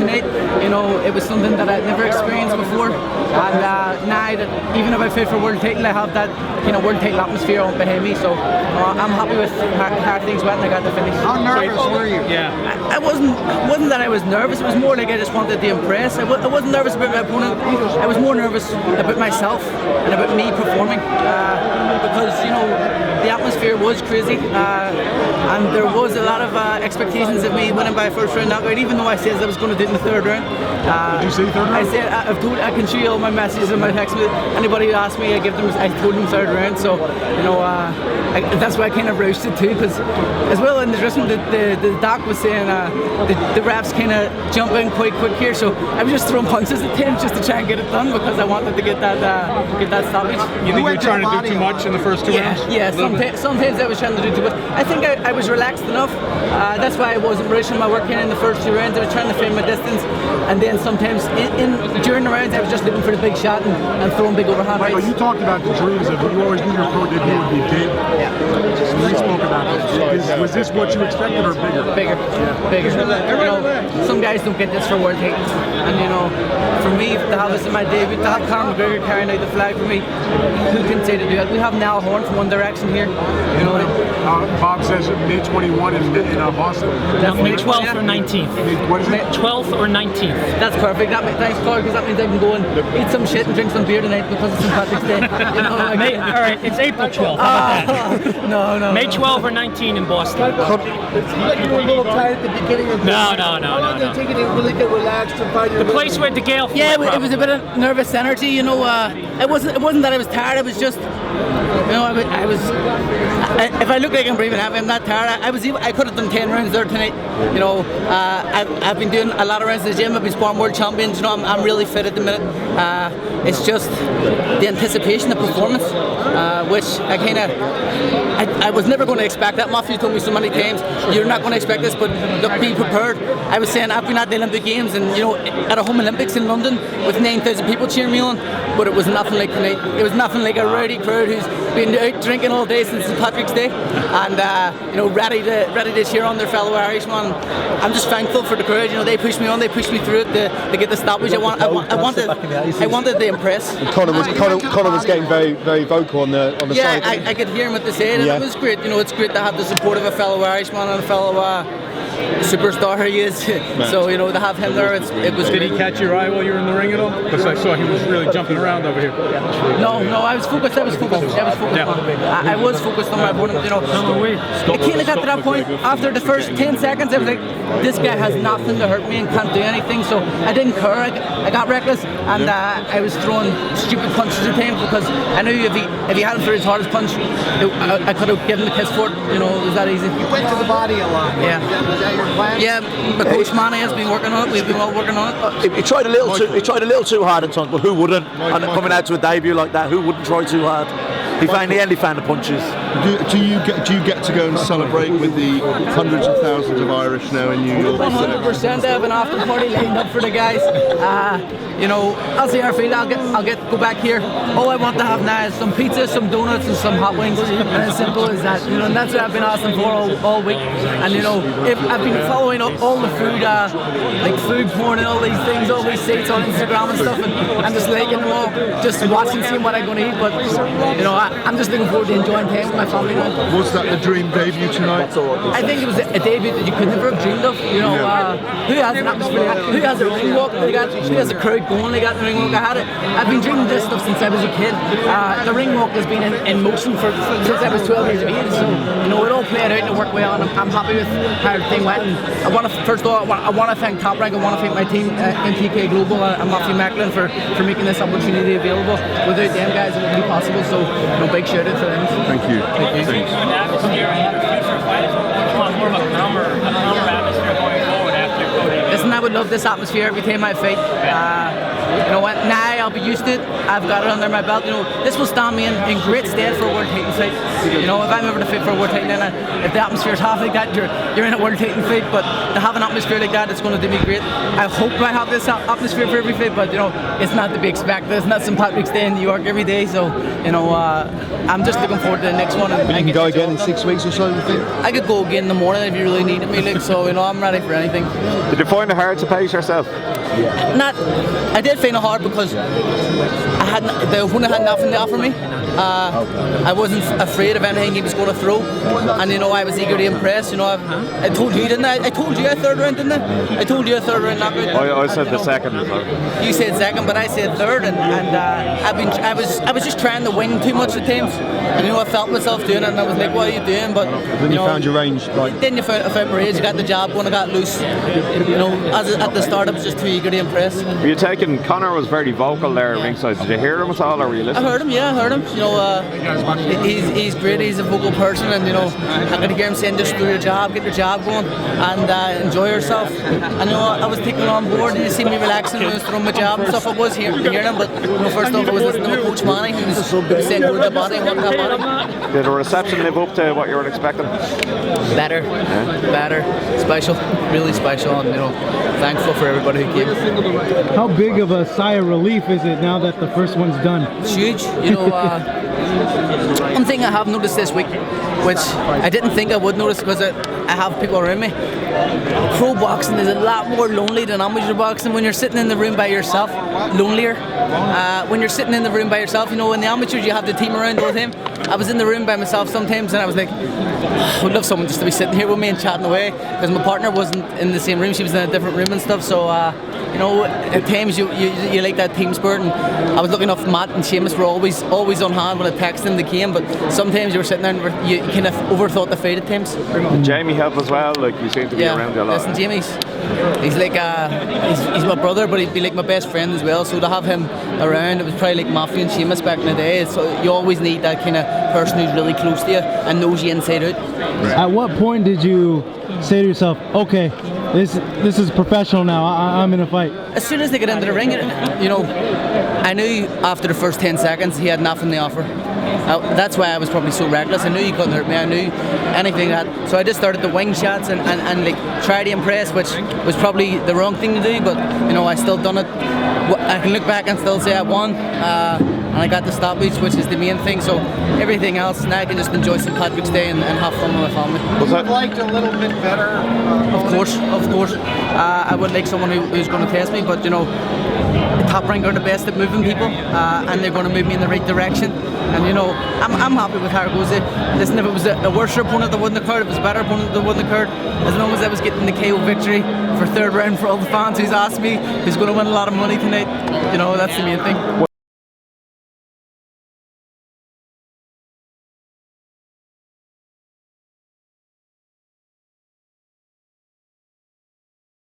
tonight. You know, it was something that I'd never experienced before, and now that even if I fit for world title, I have that world title atmosphere on behind me. So I'm happy with how things went, and I got the finish. How nervous were you? Yeah, I wasn't that I was nervous. It was more like I just wanted to impress. I wasn't nervous about my opponent. I was more nervous about myself and about me performing, because the atmosphere was crazy, and there was a lot of expectations of me winning by a first round knockout, even though I said I was going to do it in the third round. Did you say third round? I said I can show you all my messages and my texts. Anybody who asked me, I told them third round. So that's why I kind of roasted too, because as well in the dressing room, the doc was saying the refs kind of jump in quite quick here. So I was just throwing punches at him just to try and get it done, because I wanted to get that stoppage. You think you're trying to do too much in the first 2 rounds? Yeah. Sometimes I was trying to do too much. I think I was relaxed enough. That's why I wasn't rushing my work in the first 2 rounds. I was trying to find my distance, and then sometimes during the rounds I was just looking for the big shot and throwing big overhand rights. Michael, you talked about the dreams of you always knew your pro debut would be big. Yeah. We spoke about this. Was this what you expected or bigger? Bigger. Bigger. Some guys don't get this for world titles, and for me to have this in my debut, to have Conor McGregor carrying out the flag for me, who can say to do it? We have Niall Horn from One Direction here. Bob says May 21 in Boston. That's May 12th or 19th. What is it? 12th or 19th. That's perfect. Thanks, Clark, because that means I can go and eat some shit and drink some beer tonight because it's St. Patrick's Day. All right, it's April 12th. How about that? No. May 12th or 19th in Boston. You were a little tired at the beginning of No. Taking it really get relaxed and find your The place where the gale. Yeah, it was a bit of nervous energy. It wasn't that I was tired. It was just, I was. If I look like I'm breathing heavy, I'm not tired. I could have done 10 rounds there tonight. I've been doing a lot of rounds in the gym. I've been sparring world champions. I'm really fit at the minute. It's just the anticipation of performance, which I was never going to expect that. Matthew told me so many times, you're not going to expect this, but look, be prepared. I was saying I've been at the Olympic Games and at a home Olympics in London with 9,000 people cheering me on, but it was nothing like tonight. It was nothing like a rowdy crowd who's been out drinking all day since St. Patrick's Day, and ready to cheer on their fellow Irishman. I'm just thankful for the crowd. They pushed me on, they pushed me through it to get the stoppage. I wanted to impress. Conor was getting very, very vocal on the side. Yeah, I could hear him what they said, and it was great. It's great to have the support of a fellow Irishman and a fellow superstar he is. So to have him there, it was. Did he catch your eye while you were in the ring at all? Because I saw he was really jumping around over here. No, I was focused. I was focused on my opponent. It kind of got to that point after the first 10 seconds. I was like, this guy has nothing to hurt me and can't do anything. So I didn't care. I got reckless, and I was throwing stupid punches at him because I knew if he hadn't thrown his hardest punch, I could have given the kiss for it. It was that easy. You went to the body a lot. Yeah. Is that your plan? Yeah, my coach Manny has been working on it. We've been all working on it. He tried a little too hard at times, but who wouldn't? And coming out to a debut like that, who wouldn't try too hard? He only found the punches. Do you get to go and celebrate with the hundreds of thousands of Irish now in New York? 100%. I have an after party lined up for the guys. I'll see our field. I'll go back here. All I want to have now is some pizza, some donuts, and some hot wings. And as simple as that. And that's what I've been asking for all week. And if I've been following all the food, like food porn and all these things, all these sites on Instagram and stuff, and I'm just liking them all, just watching, seeing what I'm going to eat. But I'm just looking forward to enjoying time with my family now. Was that the dream debut tonight? I think it was a debut that you could never have dreamed of. Who has an atmosphere? Who has a ring walk? Who has a crowd going? They got the ring walk. I've been dreaming this stuff since I was a kid. The ring walk has been in motion since I was 12 years of age. So it all played out and it worked well. And I'm happy with how the thing went. And I want to thank Top Rank. I want to thank my team, MTK Global and Matthew Macklin for making this opportunity available. Without them guys, it wouldn't be possible. So big shout out to them. Thank you. Listen, I would love this atmosphere every time I fight. you know what? Now I'll be used to it. I've got it under my belt. You know, this will stand me in great stead for a world title fight. You know, if I'm ever to fit for a world title, then if the atmosphere is half like that, you're in a world title fight. But to have an atmosphere like that, it's going to do me great. I hope I have this atmosphere for every fight, but you know, it's not to be expected. It's not St. Patrick's Day in New York every day. So, you know, I'm just looking forward to the next one. But you can go again in 6 weeks or so, you think? I could go again in the morning if you really needed me. Like, so, you know, I'm ready for anything. Did you find it hard to pace yourself? I did find it hard because the opponent had nothing to offer me. I wasn't afraid of anything he was going to throw, and you know, I was eager to impress. You know, I told you, didn't I? I told you a third round, didn't I? I told you a third round knockout. I said the second. You said second, but I said third, and I was just trying to wing too much at times. And you know, I felt myself doing it, and I was like, "What are you doing?" But Then you found your range, like. Then you found my range. You got the jab going. I got loose. You know, at the start, I was just too eager to impress. Were you taking? Conor was very vocal there at ringside. Did you hear him at all, or were you listening? I heard him. Yeah, I heard him. You know, he's great. He's a vocal person, and you know, I could hear him saying, "Just do your job, get your job going, and enjoy yourself." And you know, I was taking it on board, and you see me relaxing when I was throwing my jab and stuff. I was hearing him, but you know, first off, I was listening to Coach Manny, who was saying, "Go to the body and work that body." Did the reception live up to what you were expecting? Better, special, really special, and you know, thankful for everybody who came. How big of a sigh of relief is it now that the first one's done? It's huge. You know, one thing I have noticed this week, which I didn't think I would notice because I have people around me. Pro boxing is a lot more lonely than amateur boxing. When you're sitting in the room by yourself, lonelier. When you're sitting in the room by yourself, you know, in the amateurs you have the team around all the time. I was in the room by myself sometimes, and I was like, I would love someone just to be sitting here with me and chatting away, because my partner wasn't in the same room. She was in a different room and stuff. So you know, at times you like that team spirit, and I was looking off Matt and Seamus were always on hand when I texted them they came, but sometimes you were sitting there and you kind of overthought the fight at times. Did Jamie help as well? Like, you seem to be around you a lot. Listen, Jamie's like he's my brother, but he'd be like my best friend as well. So to have him around, it was probably like Matthew and Seamus back in the day. So you always need that kind of person who's really close to you and knows you inside out. At what point did you say to yourself, okay, this is professional now, I'm in a fight? As soon as they get into the ring, you know, I knew after the first 10 seconds he had nothing to offer. That's why I was probably so reckless. I knew he couldn't hurt me. I knew anything that. So I just started the wing shots and like try to impress, which was probably the wrong thing to do. But you know, I still done it. I can look back and still say I won, and I got the stoppage, which is the main thing. So everything else, now I can just enjoy St. Patrick's Day and have fun with my family. Was that liked a little bit better? Of course. I would like someone who's going to test me, but you know, the Top Rank are the best at moving people, and they're going to move me in the right direction. And you know, I'm happy with how it goes. Listen, if it was a worse opponent that wouldn't occur, if it was a better opponent that wouldn't occur, as long as I was getting the KO victory for third round for all the fans who's asked me who's going to win a lot of money tonight, you know, that's the main thing.